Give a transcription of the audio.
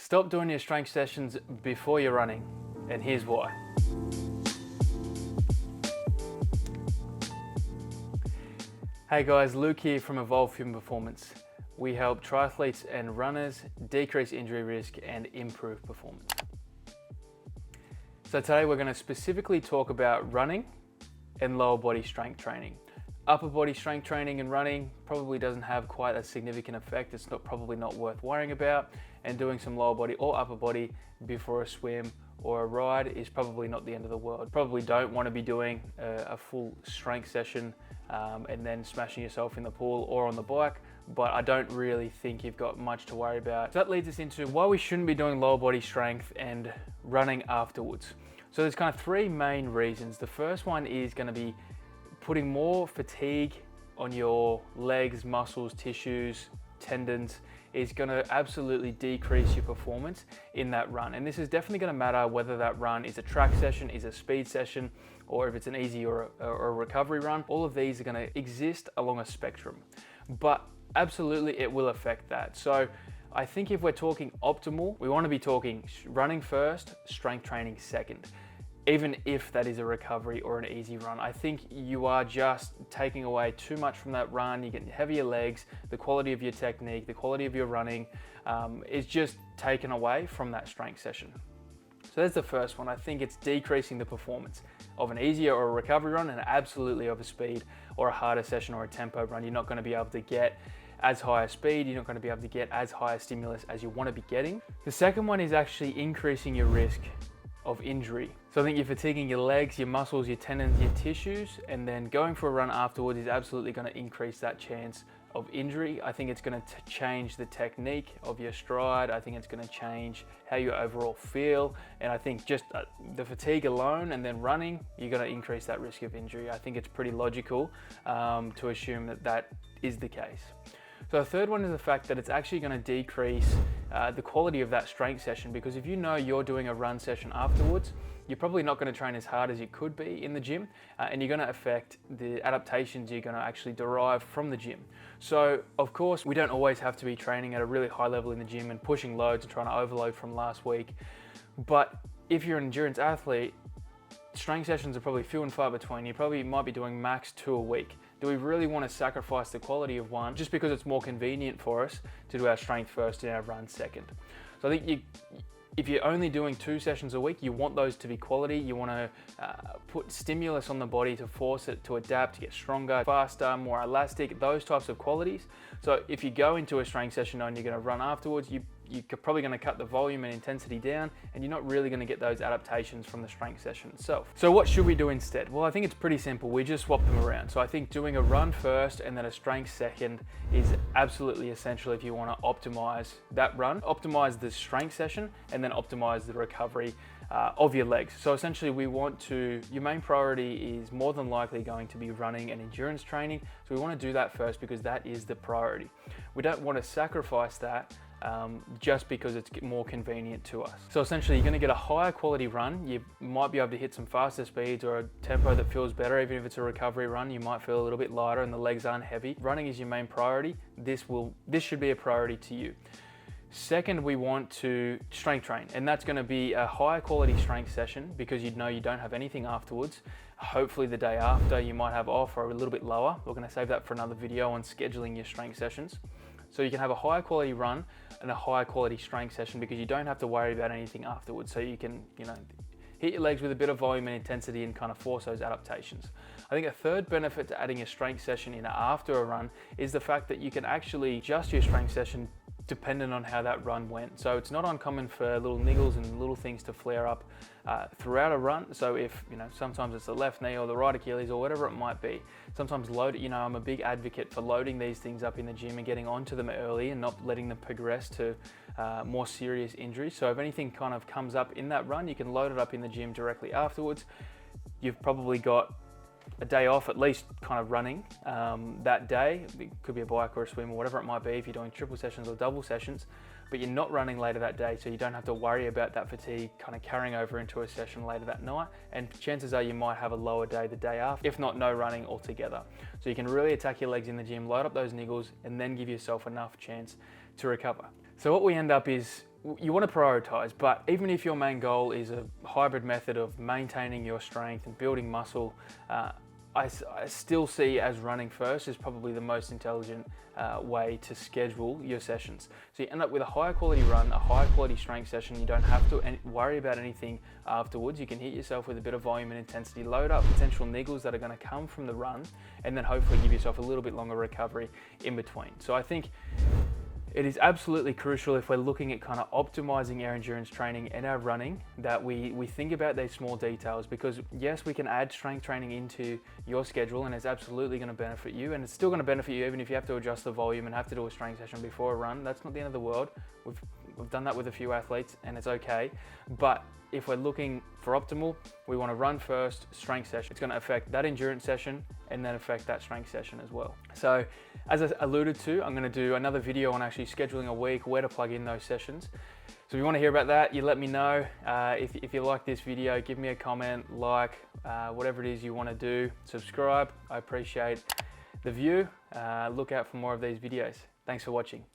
Stop doing your strength sessions before you're running, and here's why. Hey guys, Luke here from Evolve Human Performance. We help triathletes and runners decrease injury risk and improve performance. So today we're going to specifically talk about running and lower body strength training. Upper body strength training and running probably doesn't have quite a significant effect. It's probably not worth worrying about, and doing some lower body or upper body before a swim or a ride is probably not the end of the world. Probably don't want to be doing a full strength session and then smashing yourself in the pool or on the bike, but I don't really think you've got much to worry about. So that leads us into why we shouldn't be doing lower body strength and running afterwards. So there's kind of three main reasons. The first one is going to be putting more fatigue on your legs, muscles, tissues, tendons is going to absolutely decrease your performance in that run. And this is definitely going to matter whether that run is a track session, is a speed session, or if it's an easy or a recovery run. All of these are going to exist along a spectrum, but absolutely it will affect that. So I think if we're talking optimal, we want to be talking running first, strength training second. Even if that is a recovery or an easy run, I think you are just taking away too much from that run. You're getting heavier legs, the quality of your technique, the quality of your running is just taken away from that strength session. So that's the first one. I think it's decreasing the performance of an easier or a recovery run, and absolutely of a speed or a harder session or a tempo run. You're not going to be able to get as high a speed, you're not going to be able to get as high a stimulus as you want to be getting. The second one is actually increasing your risk of injury. So I think you're fatiguing your legs, your muscles, your tendons, your tissues, and then going for a run afterwards is absolutely going to increase that chance of injury. I think it's going to change the technique of your stride. I think it's going to change how you overall feel. And I think just the fatigue alone and then running, you're going to increase that risk of injury. I think it's pretty logical to assume that that is the case. So the third one is the fact that it's actually going to decrease the quality of that strength session, because if you know you're doing a run session afterwards, you're probably not going to train as hard as you could be in the gym, and you're going to affect the adaptations you're going to actually derive from the gym. So of course, we don't always have to be training at a really high level in the gym and pushing loads and trying to overload from last week. But if you're an endurance athlete, strength sessions are probably few and far between. You probably might be doing max 2 a week. Do we really want to sacrifice the quality of one just because it's more convenient for us to do our strength first and our run second? So I think if you're only doing 2 sessions a week, you want those to be quality. You want to put stimulus on the body to force it to adapt, to get stronger, faster, more elastic, those types of qualities. So if you go into a strength session and you're going to run afterwards, you're probably going to cut the volume and intensity down, and you're not really going to get those adaptations from the strength session itself. So what should we do instead? Well, I think it's pretty simple. We just swap them around. So I think doing a run first and then a strength second is absolutely essential if you want to optimize that run, optimize the strength session, and then optimize the recovery of your legs. So essentially your main priority is more than likely going to be running and endurance training. So we want to do that first because that is the priority. We don't want to sacrifice that just because it's more convenient to us. So essentially you're going to get a higher quality run. You might be able to hit some faster speeds or a tempo that feels better. Even if it's a recovery run, you might feel a little bit lighter and the legs aren't heavy. Running is your main priority. This should be a priority to you. Second, we want to strength train, and that's going to be a higher quality strength session because you know you don't have anything afterwards. Hopefully the day after you might have off or a little bit lower. We're going to save that for another video on scheduling your strength sessions. So you can have a higher quality run and a higher quality strength session because you don't have to worry about anything afterwards. So you can, hit your legs with a bit of volume and intensity and kind of force those adaptations. I think a third benefit to adding a strength session in after a run is the fact that you can actually adjust your strength session dependent on how that run went. So it's not uncommon for little niggles and little things to flare up throughout a run. So if, sometimes it's the left knee or the right Achilles or whatever it might be, sometimes I'm a big advocate for loading these things up in the gym and getting onto them early and not letting them progress to more serious injuries. So if anything kind of comes up in that run, you can load it up in the gym directly afterwards. You've probably got a day off, at least kind of running that day. It could be a bike or a swim or whatever it might be if you're doing triple sessions or double sessions, but you're not running later that day, so you don't have to worry about that fatigue kind of carrying over into a session later that night, and chances are you might have a lower day the day after, if not no running altogether. So you can really attack your legs in the gym, load up those niggles, and then give yourself enough chance to recover. So what we end up is you want to prioritize, but even if your main goal is a hybrid method of maintaining your strength and building muscle, I still see as running first is probably the most intelligent way to schedule your sessions. So you end up with a higher quality run, a higher quality strength session. You don't have to worry about anything afterwards. You can hit yourself with a bit of volume and intensity, load up potential niggles that are going to come from the run, and then hopefully give yourself a little bit longer recovery in between. So I think it is absolutely crucial if we're looking at kind of optimizing our endurance training and our running that we think about these small details, because yes, we can add strength training into your schedule and it's absolutely going to benefit you, and it's still going to benefit you even if you have to adjust the volume and have to do a strength session before a run. That's not the end of the world. We've done that with a few athletes and it's okay. But if we're looking for optimal, we want to run first, strength session. It's going to affect that endurance session and then affect that strength session as well. So as I alluded to, I'm going to do another video on actually scheduling a week, where to plug in those sessions. So if you want to hear about that, you let me know. If you like this video, give me a comment, like, whatever it is you want to do. Subscribe. I appreciate the view. Look out for more of these videos. Thanks for watching.